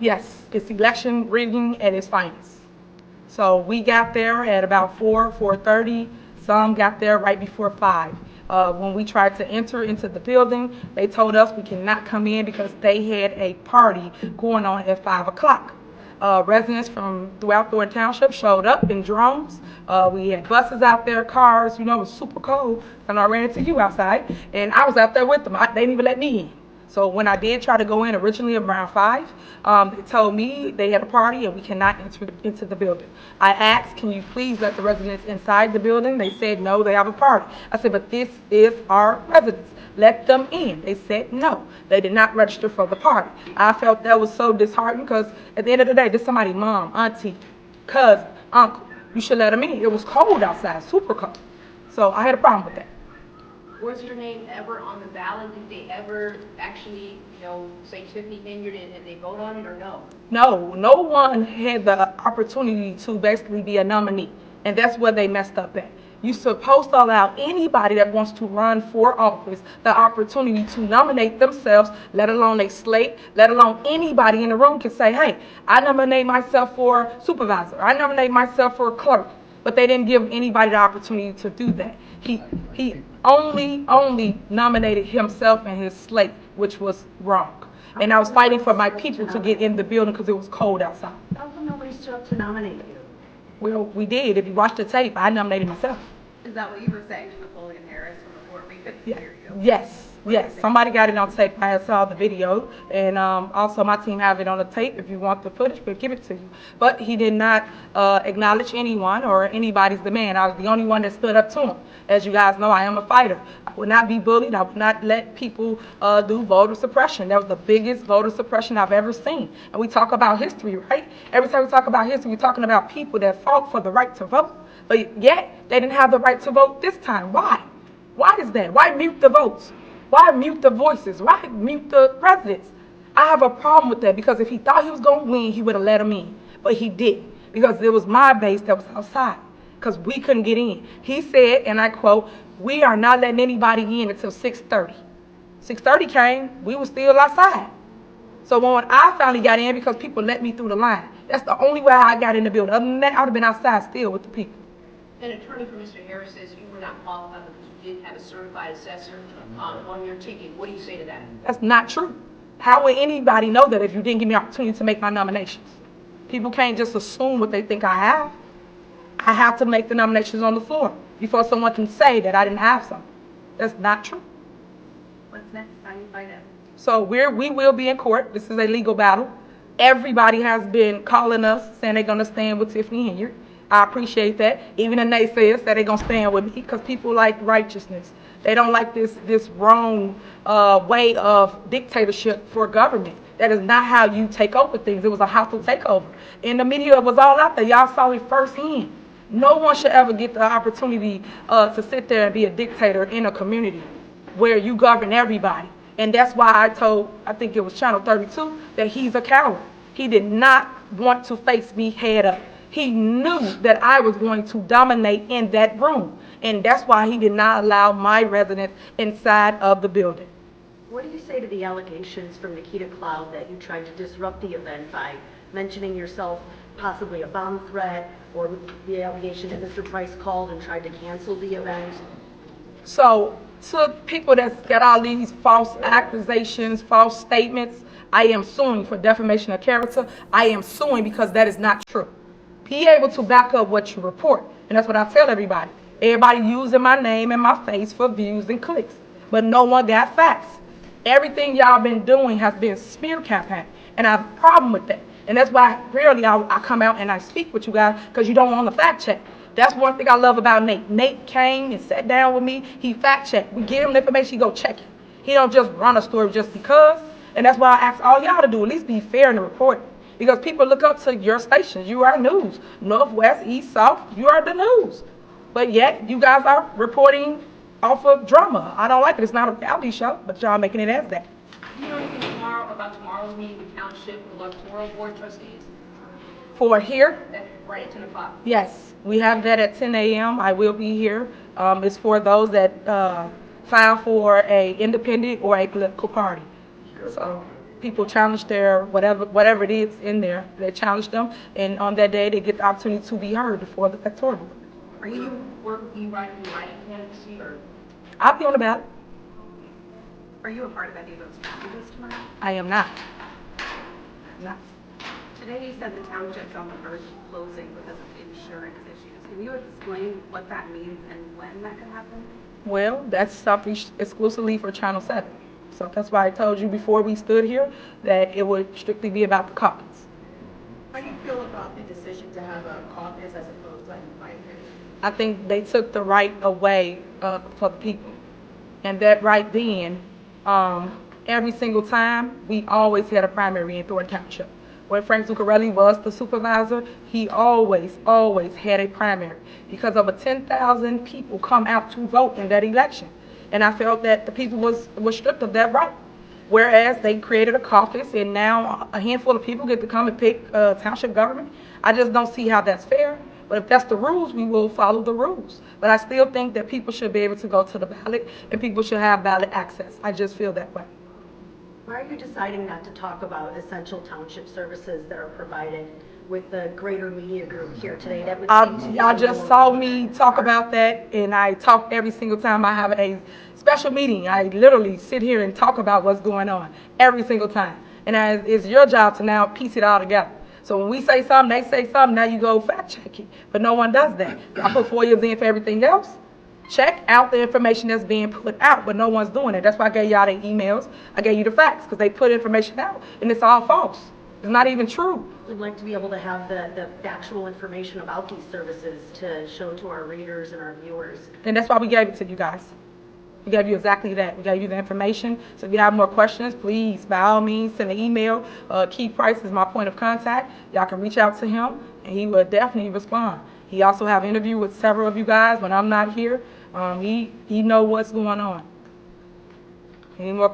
Yes, it's election rigging at its finest. So we got there at about 4:30. Some got there right before 5. When we tried to enter into the building, they told us we cannot come in because they had a party going on at 5 o'clock. Residents from throughout the Township showed up in drones. We had buses out there, cars. You know, it was super cold, and I ran into you outside, and I was out there with them. They didn't even let me in. So when I did try to go in originally around 5, they told me they had a party and we cannot enter into the building. I asked, can you please let the residents inside the building? They said, no, they have a party. I said, but this is our residents. Let them in. They said no. They did not register for the party. I felt that was so disheartening because at the end of the day, this is somebody's mom, auntie, cousin, uncle. You should let them in. It was cold outside, super cold. So I had a problem with that. Was your name ever on the ballot? Did they ever actually, say Tiffany Henyard and they vote on it or no? No, no one had the opportunity to basically be a nominee. And that's where they messed up at. You're supposed to allow anybody that wants to run for office the opportunity to nominate themselves, let alone a slate, let alone anybody in the room can say, hey, I nominate myself for supervisor. I nominate myself for clerk. But they didn't give anybody the opportunity to do that. He only nominated himself and his slate, which was wrong. And I was fighting for my people to get in the building because it was cold outside. How come nobody stood up to nominate you? Well, we did. If you watch the tape, I nominated myself. Is that what you were saying to Napoleon Harris from the court? We couldn't hear you. Yes. Somebody got it on tape. I saw the video, and also my team have it on the tape. If you want the footage, we'll give it to you. But he did not acknowledge anyone or anybody's demand. I was the only one that stood up to him. As you guys know, I am a fighter. I would not be bullied. I would not let people do voter suppression. That was the biggest voter suppression I've ever seen. And we talk about history, right? Every time we talk about history, we're talking about people that fought for the right to vote. But yet, they didn't have the right to vote this time. Why? Why is that? Why mute the votes? Why mute the voices? Why mute the presidents? I have a problem with that because if he thought he was going to win, he would have let him in. But he didn't because it was my base that was outside because we couldn't get in. He said, and I quote, we are not letting anybody in until 6:30. 6:30 came, we were still outside. So when I finally got in because people let me through the line, that's the only way I got in the building. Other than that, I would have been outside still with the people. An attorney for Mr. Harris says you were not qualified because you didn't have a certified assessor on your ticket. What do you say to that? That's not true. How would anybody know that if you didn't give me the opportunity to make my nominations? People can't just assume what they think I have. I have to make the nominations on the floor before someone can say that I didn't have some. That's not true. What's next? How do you fight it? So we will be in court. This is a legal battle. Everybody has been calling us saying they're going to stand with Tiffany Henyard. I appreciate that. Even the naysayers that they're going to stand with me because people like righteousness. They don't like this wrong way of dictatorship for government. That is not how you take over things. It was a hostile takeover. And the media was all out there. Y'all saw it firsthand. No one should ever get the opportunity to sit there and be a dictator in a community where you govern everybody. And that's why I told, I think it was Channel 32, that he's a coward. He did not want to face me head up. He knew that I was going to dominate in that room. And that's why he did not allow my residents inside of the building. What do you say to the allegations from Nikita Cloud that you tried to disrupt the event by mentioning yourself possibly a bomb threat, or the allegation that Mr. Price called and tried to cancel the event? So to people that's got all these false accusations, false statements, I am suing for defamation of character. I am suing because that is not true. Be able to back up what you report. And that's what I tell everybody. Everybody using my name and my face for views and clicks. But no one got facts. Everything y'all been doing has been smear campaign. And I have a problem with that. And that's why rarely I come out and I speak with you guys because you don't want to fact check. That's one thing I love about Nate. Nate came and sat down with me. He fact checked. We give him the information, he go check it. He don't just run a story just because. And that's why I ask all y'all to do, at least be fair in the reporting. Because people look up to your stations. You are news. Northwest, East, South, you are the news. But yet, you guys are reporting off of drama. I don't like it. It's not a reality show, but y'all making it as that. Do you know anything about tomorrow's meeting with Township electoral board trustees? For here? Right at 10 o'clock. Yes, we have that at 10 a.m. I will be here. It's for those that file for a independent or a political party. So people challenge their whatever it is in there. They challenge them, and on that day they get the opportunity to be heard before the electoral board. Are you writing candidacy or? I'll be on the ballot. Are you a part of any of those packages tomorrow? I am not. Not. Today you said the township's on the verge of closing because of insurance issues. Can you explain what that means and when that could happen? Well, that's something exclusively for Channel 7. So that's why I told you before we stood here that it would strictly be about the caucus. How do you feel about the decision to have a caucus as opposed to a primary? I think they took the right away for the people. And that right then, every single time, we always had a primary in Thornton Township. When Frank Zuccarelli was the supervisor, he always had a primary because over 10,000 people come out to vote in that election. And I felt that the people was stripped of that right. Whereas they created a caucus and now a handful of people get to come and pick township government. I just don't see how that's fair. But if that's the rules, we will follow the rules. But I still think that people should be able to go to the ballot and people should have ballot access. I just feel that way. Why are you deciding not to talk about essential township services that are provided with the greater media group here today? That would seem to be Y'all just saw me talk about that, and I talk every single time I have a special meeting. I literally sit here and talk about what's going on every single time. And it's your job to now piece it all together. So when we say something, they say something, now you go fact check it. But no one does that. I put 4 years in for everything else. Check out the information that's being put out, but no one's doing it. That's why I gave y'all the emails. I gave you the facts because they put information out, and it's all false. It's not even true. We'd like to be able to have the factual information about these services to show to our readers and our viewers. And that's why we gave it to you guys. We gave you exactly that. We gave you the information. So if you have more questions, please, by all means, send an email. Keith Price is my point of contact. Y'all can reach out to him, and he will definitely respond. He also have an interview with several of you guys when I'm not here. He know what's going on. Any more questions?